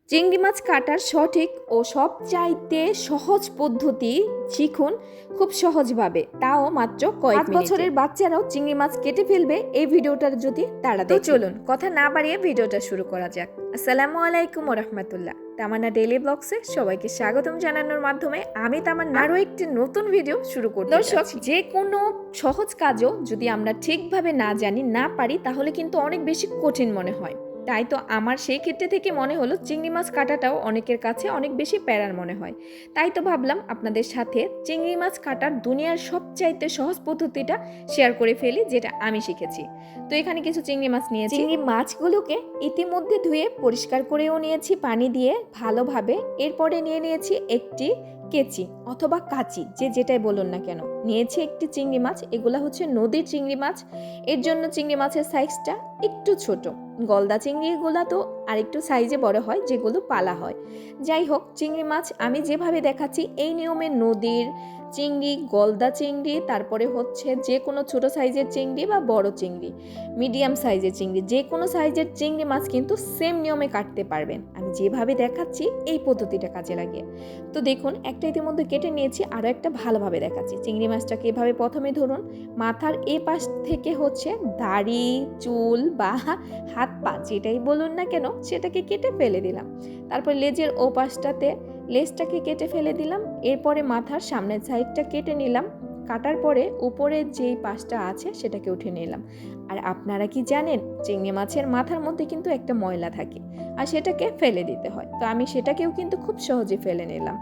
চিংড়ি মাছ কাটার সঠিক ও সবচাইতে সহজ পদ্ধতি শিখুন খুব সহজভাবে, তাও মাত্র কয়েক মিনিটে। 5 বছরের বাচ্চারাও চিংড়ি মাছ কেটে ফেলবে এই ভিডিওটার যদি তারা দেখে। চলুন কথা না বাড়িয়ে ভিডিওটা শুরু করা যাক। আসসালামু আলাইকুম ওয়া রাহমাতুল্লাহ। তামান্না ডেইলি ব্লগসে সবাইকে স্বাগতম জানানোর মাধ্যমে আমি তামান্না আরও একটি নতুন ভিডিও শুরু করতে যাচ্ছি। দর্শক, যে কোনো সহজ কাজও যদি আমরা ঠিকভাবে না জানি না পারি তাহলে কিন্তু অনেক বেশি কঠিন মনে হয়। তাই তো আমার সেই ক্ষেত্রে থেকে মনে হলো চিংড়ি মাছ কাটাটাও অনেকের কাছে অনেক বেশি প্যারার মনে হয়। তাই তো ভাবলাম আপনাদের সাথে চিংড়ি মাছ কাটার দুনিয়ার সবচাইতে সহজ পদ্ধতিটা শেয়ার করে ফেলি, যেটা আমি শিখেছি। তো এখানে কিছু চিংড়ি মাছ নিয়েছি। চিংড়ি মাছগুলোকে ইতিমধ্যে ধুয়ে পরিষ্কার করেও নিয়েছি পানি দিয়ে ভালোভাবে। এরপরে নিয়ে নিয়েছি একটি কেচি অথবা কাঁচি, যে যেটাই বলুন না কেন। নিয়েছি একটি চিংড়ি মাছ, এগুলা হচ্ছে নদীর চিংড়ি মাছ। এর জন্য চিংড়ি মাছের সাইজটা একটু ছোট। গলদা চিংড়িগুলা তো আরেকটু সাইজে বড় হয়, যেগুলো পালা হয়। যাই হোক, চিংড়ি মাছ আমি যেভাবে দেখাচ্ছি এই নিয়মে নদীর চিংড়ি, গলদা চিংড়ি, তারপরে হচ্ছে যে কোনো ছোট সাইজের চিংড়ি বা বড় চিংড়ি, মিডিয়াম সাইজের চিংড়ি, যে কোনো সাইজের চিংড়ি মাছ কিন্তু সেম নিয়মে কাটতে পারবেন। আমি যেভাবে দেখাচ্ছি এই পদ্ধতিটা কাজে লাগে। তো দেখুন, একটা ইতিমধ্যে কেটে নিয়েছি, আরও একটা ভালোভাবে দেখাচ্ছি। চিংড়ি মাছটাকে এভাবে প্রথমে ধরুন, মাথার এই পাশ থেকে হচ্ছে দাড়ি, চুল বা হাত পা যেটাই বলুন না কেন সেটাকে কেটে ফেলে দিলাম। তারপর লেজের ও পাশটাতে লেজটাকে কেটে ফেলে দিলাম। এরপরে মাথার সামনের সাইডটা কেটে নিলাম। কাটার পরে উপরে যেই পাশটা আছে সেটাকে উঠে নিলাম। আর আপনারা কি জানেন, চিংড়ি মাছের মাথার মধ্যে কিন্তু একটা ময়লা থাকে আর সেটাকে ফেলে দিতে হয়। তো আমি সেটাকেও কিন্তু খুব সহজে ফেলে নিলাম।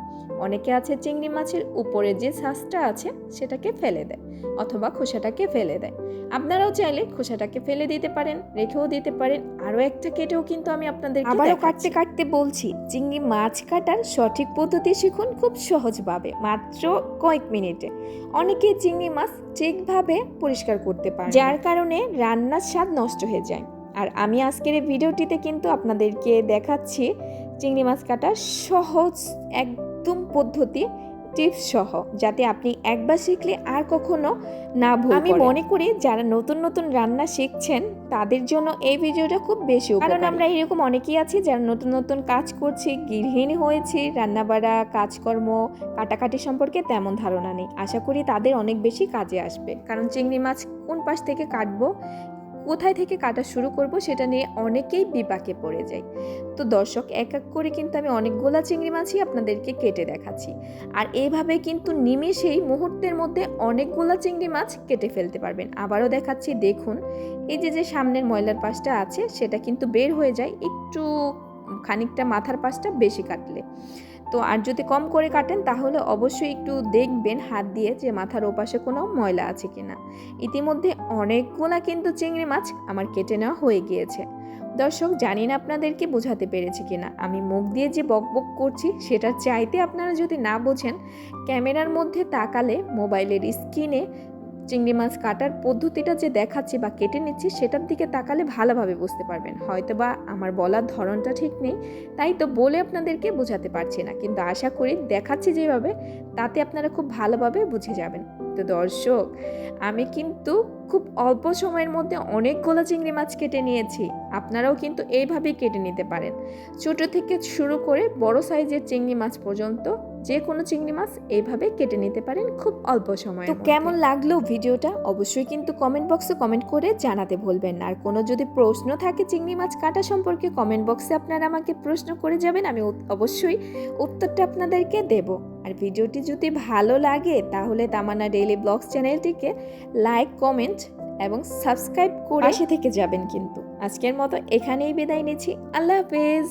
অনেকে আছে চিংড়ি মাছের উপরে যে ছাঁচটা আছে সেটাকে ফেলে দেয় অথবা খোসাটাকে ফেলে দেয়। আপনারাও চাইলে খোসাটাকে ফেলে দিতে পারেন, রেখেও দিতে পারেন। আরও একটা কেটেও কিন্তু আমি আপনাদেরকে আবারও কাটতে কাটতে বলছি, চিংড়ি মাছ কাটার সঠিক পদ্ধতি শিখুন খুব সহজভাবে, মাত্র কয়েক মিনিটে। অনেকে চিংড়ি মাছ ঠিকভাবে পরিষ্কার করতে পারে, যার কারণে রান্নার স্বাদ নষ্ট হয়ে যায়। আর আমি আজকের এই ভিডিওটিতে কিন্তু আপনাদেরকে দেখাচ্ছি চিংড়ি মাছ কাটার সহজ একদম পদ্ধতি, টিপস সহ, যাতে আপনি একবার শিখলে আর কখনো না ভুল করেন। আমি মনে করি যারা নতুন নতুন রান্না শিখছেন তাদের জন্য এই ভিডিওটা খুব বেশি উপকারী। কারণ আমরা এরকম অনেকেই আছি যারা নতুন নতুন কাজ করছি, গৃহিণী হয়েছি, রান্নাবাড়া কাজকর্ম কাটাকাটি সম্পর্কে তেমন ধারণা নেই। আশা করি তাদের অনেক বেশি কাজে আসবে, কারণ চিংড়ি মাছ কোন পাশ থেকে কাটবো, কোথায় থেকে কাটা শুরু করব সেটা নিয়ে অনেকেই বিপাকে পড়ে যায়। তো দর্শক, এক এক করে কিন্তু আমি অনেকগুলা চিংড়ি মাছই আপনাদেরকে কেটে দেখাচ্ছি। আর এইভাবে কিন্তু নিমেষেই মুহূর্তের মধ্যে অনেকগুলা চিংড়ি মাছ কেটে ফেলতে পারবেন। আবারও দেখাচ্ছি, দেখুন এই যে সামনের ময়লার পাশটা আছে সেটা কিন্তু বের হয়ে যায় একটু খানিকটা মাথার পাশটা বেশি কাটলে। তো আর যদি কম করে কাটেন তাহলে অবশ্যই একটু দেখবেন হাত দিয়ে যে মাথার ওপাশে কোনো ময়লা আছে কিনা। ইতিমধ্যে অনেকগুলা কিন্তু চিংড়ি মাছ আমার কেটে নেওয়া হয়ে গিয়েছে। দর্শক, জানি না আপনাদেরকে বোঝাতে পেরেছি কিনা। আমি মুখ দিয়ে যে বকবক করছি সেটার চাইতে আপনারা যদি না বোঝেন, ক্যামেরার মধ্যে তাকালে মোবাইলের স্ক্রিনে চিংড়ি মাছ কাটার পদ্ধতিটা যে দেখাচ্ছি বা কেটে নিচ্ছি সেটার দিকে তাকালে ভালোভাবে বুঝতে পারবেন। হয়তো বা আমার বলার ধরনটা ঠিক নেই, তাই তো বলে আপনাদেরকে বোঝাতে পারছি না, কিন্তু আশা করি দেখাচ্ছি যেভাবে তাতে আপনারা খুব ভালোভাবে বুঝে যাবেন। তো দর্শক, আমি কিন্তু খুব অল্প সময়ের মধ্যে অনেকগুলো চিংড়ি মাছ কেটে নিয়েছি। আপনারাও কিন্তু এইভাবেই কেটে নিতে পারেন, ছোট থেকে শুরু করে বড় সাইজের চিংড়ি মাছ পর্যন্ত যে কোনো চিংড়ি মাছ এইভাবে কেটে নিতে পারেন খুব অল্প সময়ে। তো কেমন লাগলো ভিডিওটা অবশ্যই কিন্তু কমেন্ট বক্সে কমেন্ট করে জানাতে ভুলবেন না। আর কোনো যদি প্রশ্ন থাকে চিংড়ি মাছ কাটা সম্পর্কে কমেন্ট বক্সে আপনারা আমাকে প্রশ্ন করে যাবেন, আমি অবশ্যই উত্তরটা আপনাদেরকে দেব। আর ভিডিওটি যদি ভালো লাগে তাহলে তামান্না ডেইলি ব্লগস চ্যানেলটিকে লাইক, কমেন্ট এবং সাবস্ক্রাইব করে পাশে থেকে যাবেন। কিন্তু আজকের মতো এখানেই বিদায় নিচ্ছি। আল্লাহ হাফেজ।